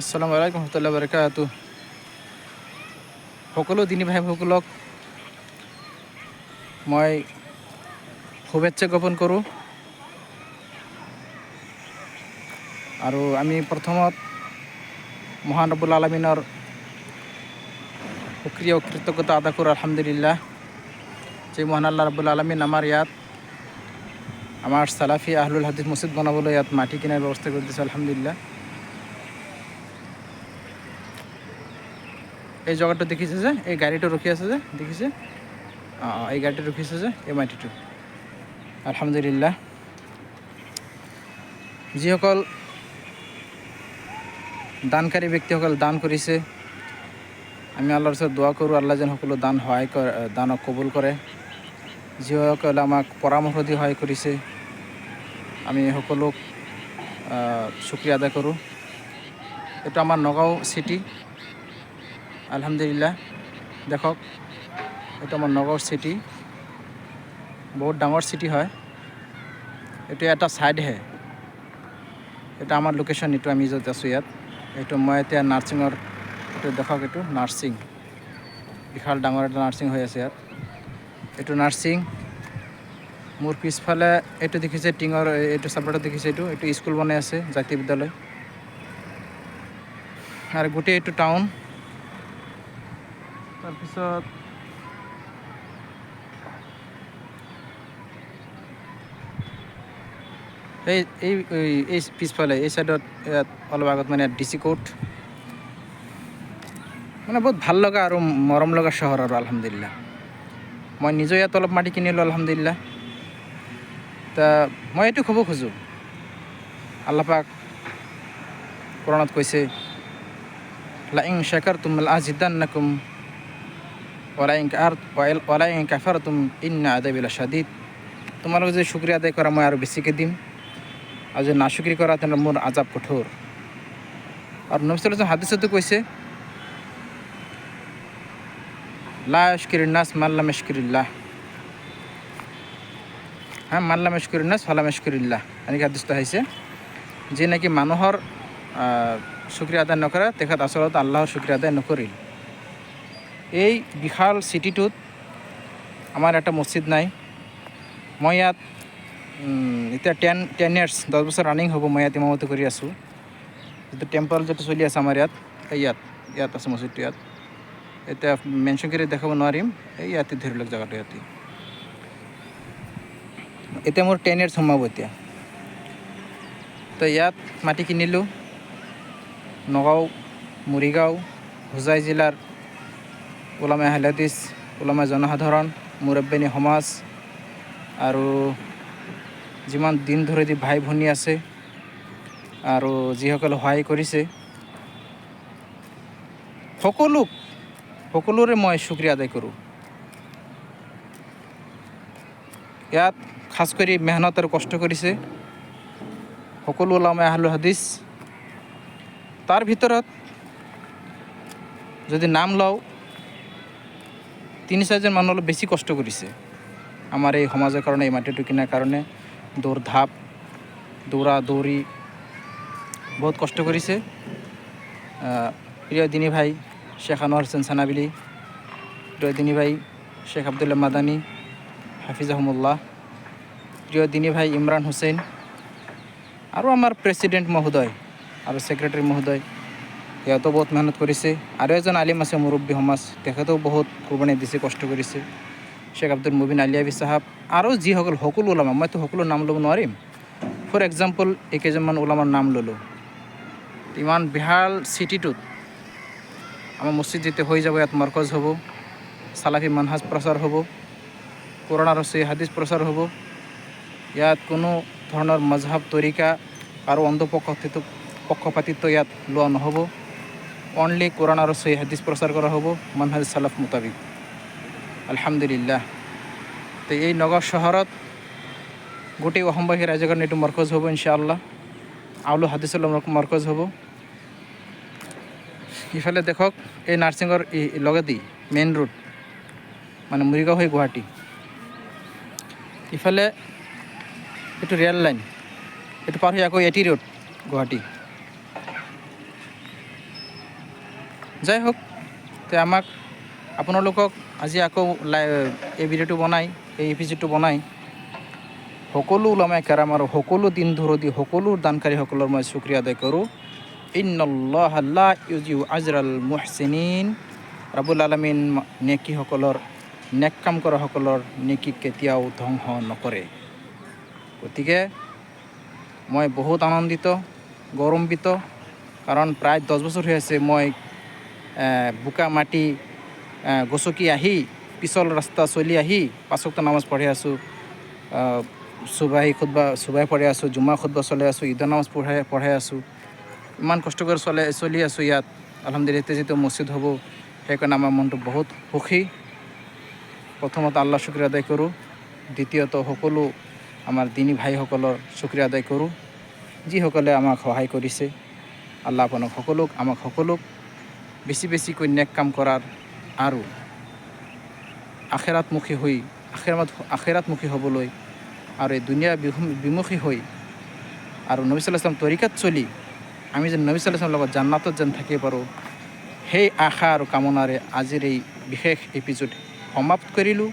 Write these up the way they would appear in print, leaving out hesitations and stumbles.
আসসালামু আলাইকুম ৰহমতুল্লাহ বাৰকাতু। সকলো দিনী ভাইসকলক মই শুভেচ্ছা জ্ঞাপন কৰোঁ। আৰু আমি প্ৰথমত মহান ৰব্বুল আলামিনৰ শুক্ৰিয়া ও কৃতজ্ঞতা আদা কৰোঁ আলহামদুলিল্লাহ, যে মহান আল্লাহ ৰব্বুল আলামিন আমাৰ ইয়াত আমাৰ সালাফি আহলুল হাদিস মছজিদ বনাবলৈ ইয়াত মাটি কিনাৰ ব্যৱস্থা কৰি দিছে আলহামদুলিল্লাহ। এই জেগাটো দেখিছে যে এই গাড়ীটো ৰখি আছে যে দেখিছে, এই গাড়ীটো ৰখিছে যে এই মাটিটো আলহামদুলিল্লাহ। যিসকল দানকাৰী ব্যক্তিসকল দান কৰিছে, আমি আল্লাহৰ ওচৰত দোৱা কৰোঁ আল্লাহ যেন সকলো দান সহায় কৰে, দানক কবুল কৰে। যিসকলে আমাক পৰামৰ্শ দি সহায় কৰিছে আমি সকলোক শুক্ৰিয়া আদায় কৰোঁ। এইটো আমাৰ নগাঁও চিটি আলহামদুলিল্লাহ। দেখক এইটো আমাৰ নগাঁও চিটি, বহুত ডাঙৰ চিটি হয়। এইটো এটা ছাইডহে, এটা আমাৰ লোকেশ্যন, এইটো আমি য'ত আছোঁ ইয়াত। এইটো মই এতিয়া নাৰ্ছিঙৰ, এইটো দেখক এইটো নাৰ্ছিং, বিশাল ডাঙৰ এটা নাৰ্ছিং হৈ আছে ইয়াত। এইটো নাৰ্ছিং। মোৰ পিছফালে এইটো দেখিছে টিঙৰ, এইটো চাপৰাটো দেখিছে, এইটো স্কুল বনাই আছে, জাতীয় বিদ্যালয়। আৰু গোটেই এইটো টাউন। তাৰপিছত এই পিছফালে এই চাইডত ইয়াত অলপ আগত মানে DC কোৰ্ট, মানে বহুত ভাল লগা আৰু মৰম লগা চহৰ আৰু আলহামদুলিল্লাহ। মই নিজে ইয়াত অলপ মাটি কিনিলোঁ আলহামদুলিল্লাহ। তা মই এইটো ক'ব খোজোঁ, আল্লাহ পাক কোৰাণত কৈছে লাইন শাকাৰতুম লাজিদান্নাকুম ওয়ালাইন কাফাৰতুম ইন্না আযাবি লাশাদীদ। তোমালোকে যদি শুকৰিয়া আদায় কৰা মই আৰু বেছিকৈ দিম, আৰু যদি নাশুকৰি কৰা তেনেহ'লে মোৰ আজাব কঠোৰ। আৰু নবী সাল্লাল্লাহু আলাইহি ওয়াসাল্লাম হাদিছতো কৈছে লা ইয়াশকুরিন নাস মান লাম ইয়াশকুরিল্লাহ, মান লাম ইয়াশকুরিন নাস ফালাম ইয়াশকুরিল্লাহ। এনেকৈ হাদিছটো আহিছে, যে নেকি মানুহৰ শুক্ৰিয়া আদায় নকৰে তেখেত আচলতে আল্লাহৰ শুক্ৰিয়া আদায় নকৰিল। এই বিশাল চিটিটোত আমাৰ এটা মছজিদ নাই। মই ইয়াত এতিয়া 10 years 10 বছৰ ৰানিং হ'ব মই ইয়াত ইমামতি কৰি আছোঁ। যিটো টেম্পল যিটো চলি আছে আমাৰ ইয়াত, ইয়াত আছে মছজিদটো। ইয়াত এতিয়া মেনশ্যন কৰি দেখাব নোৱাৰিম, ইয়াতে ধৰি লওক জেগাটো ইয়াতে। এতিয়া মোৰ 10 years সোমাব এতিয়া। তো ইয়াত মাটি কিনিলোঁ। নগাঁও, মৰিগাঁও, হোজাই জিলাৰ উলামায়ে আহলে হাদিছ, উলামায়ে জনসাধাৰণ, মুৰব্বিনী সমাজ আৰু যিমান দিন ধৰি যি ভাই ভনী আছে আৰু যিসকলে সহায় কৰিছে সকলোৰে মই শুক্ৰিয়া আদায় কৰোঁ। ইয়াত খাছ কৰি মেহনত আৰু কষ্ট কৰিছে সকলো উলামায়ে আহলে হাদিছ। তাৰ ভিতৰত যদি নাম লওঁ 3-4জন মানুহ অলপ বেছি কষ্ট কৰিছে আমাৰ এই সমাজৰ কাৰণে, এই মাটিটো কিনাৰ কাৰণে। দৌৰা দৌৰি বহুত কষ্ট কৰিছে। প্ৰিয় দিনী ভাই শেখ আনোয়াৰ হোসেন সানাবিলি, প্ৰিয় দিনী ভাই শেখ আব্দুল্লাহ মাদানী হাফিজাহুমুল্লাহ, প্ৰিয় দিনী ভাই ইমৰান হুছেইন, আৰু আমাৰ প্ৰেছিডেণ্ট মহোদয় আৰু ছেক্ৰেটাৰী মহোদয়, সিহঁতেও বহুত মেহনত কৰিছে। আৰু এজন আলিম আছে মুৰব্বী সমাজ, তেখেতেও বহুত কোৰবানী দিছে, কষ্ট কৰিছে, শেখ আব্দুল মুবিন আলিয়াবি চাহাব। আৰু যিসকল সকলো ওলামা, মইতো সকলো নাম ল'ব নোৱাৰিম, ফৰ এক্সাম্পল এইকেইজনমান ওলামাৰ নাম ল'লোঁ। ইমান বিশাল চিটিটোত আমাৰ মছজিদ যেতিয়া হৈ যাব, ইয়াত মৰকজ হ'ব, সালাফি মানহাজ প্ৰচাৰ হ'ব, কোৰাণ আৰু সহিহ হাদিছ প্ৰচাৰ হ'ব। ইয়াত কোনো ধৰণৰ মজহাব তৰিকা আৰু পক্ষপাতিত্ব ইয়াত লোৱা নহ'ব। অনলি কোৰাণ আৰু সহিহ হাদিছ প্ৰচাৰ কৰা হ'ব মানহাজ সালাফ মুতাবিক আলহামদুলিল্লাহ। তো এই নগাঁও চহৰত গোটেই অসমবাসী ৰাইজৰ কাৰণে এইটো মৰকজ হ'ব ইনশাআল্লাহ। আউলো হাদিছৰ মৰকজ হ'ব। ইফালে দেখক এই নাৰ্ছিঙৰ লগেদি মেইন ৰোড, মানে মৰিগাঁও হৈ গুৱাহাটী। ইফালে এইটো ৰেল লাইন, এইটো পাৰ হৈ আকৌ AT ৰোড গুৱাহাটী। যাই হওক, তে আমাক আপোনালোকক আজি আকৌ এই ভিডিঅ'টো বনাই, এই এপিছডটো বনাই সকলো ওলামায়ে কেৰাম আৰু সকলো দিন দৰদী সকলো দানকাৰীসকলৰ মই শুক্ৰিয়া আদায় কৰোঁ। ইন্নাল্লাহা লা ইউজিউ আজৰাল মুহচিনিন, ৰাব্বুল আলামিন নেকীসকলৰ নেক কাম কৰাসকলৰ নেকি কেতিয়াও ধ্বংস নকৰে। গতিকে মই বহুত আনন্দিত, গৌৰৱান্বিত, কাৰণ প্ৰায় 10 বছৰ হৈ আছে মই বোকা মাটি গচকি আহি পিছল ৰাস্তা চলি আহি 5 ওয়াক্ত নামাজ পঢ়ি আছোঁ, চুবাই পঢ়ি আছোঁ, জুমা খুতবা চলাই আছোঁ, ঈদৰ নামাজ পঢ়াই আছোঁ। ইমান কষ্ট কৰি চলি আছোঁ ইয়াত। আলহামদুলিল্লাহ এতিয়া যিটো মছজিদ হ'ব সেইকাৰণে আমাৰ মনটো বহুত সুখী। প্ৰথমতে আল্লাহ শুক্ৰিয়া আদায় কৰোঁ, দ্বিতীয়তে সকলো আমাৰ দিনী ভাইসকলৰ শুক্ৰিয়া আদায় কৰোঁ যিসকলে আমাক সহায় কৰিছে। আল্লাহ আমাক সকলোক বেছি বেছিকৈ নেক কাম কৰাৰ আৰু আখেৰাতমুখী হ'বলৈ আৰু এই দুনিয়া বিমুখী হৈ আৰু নবী সাল্লাল্লাহু আলাইহি ওয়াসাল্লাম তৰিকাত চলি আমি যেন নবী সাল্লাল্লাহু আলাইহি ওয়াসাল্লামৰ লগত জান্নাতত যেন থাকিব পাৰোঁ, সেই আশা আৰু কামনাৰে আজিৰ এই বিশেষ এপিছড সমাপ্ত কৰিলোঁ।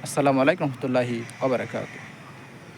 আসসালামু আলাইকুম ৰহমতুল্লাহি ওয়া বাৰাকাতুহু।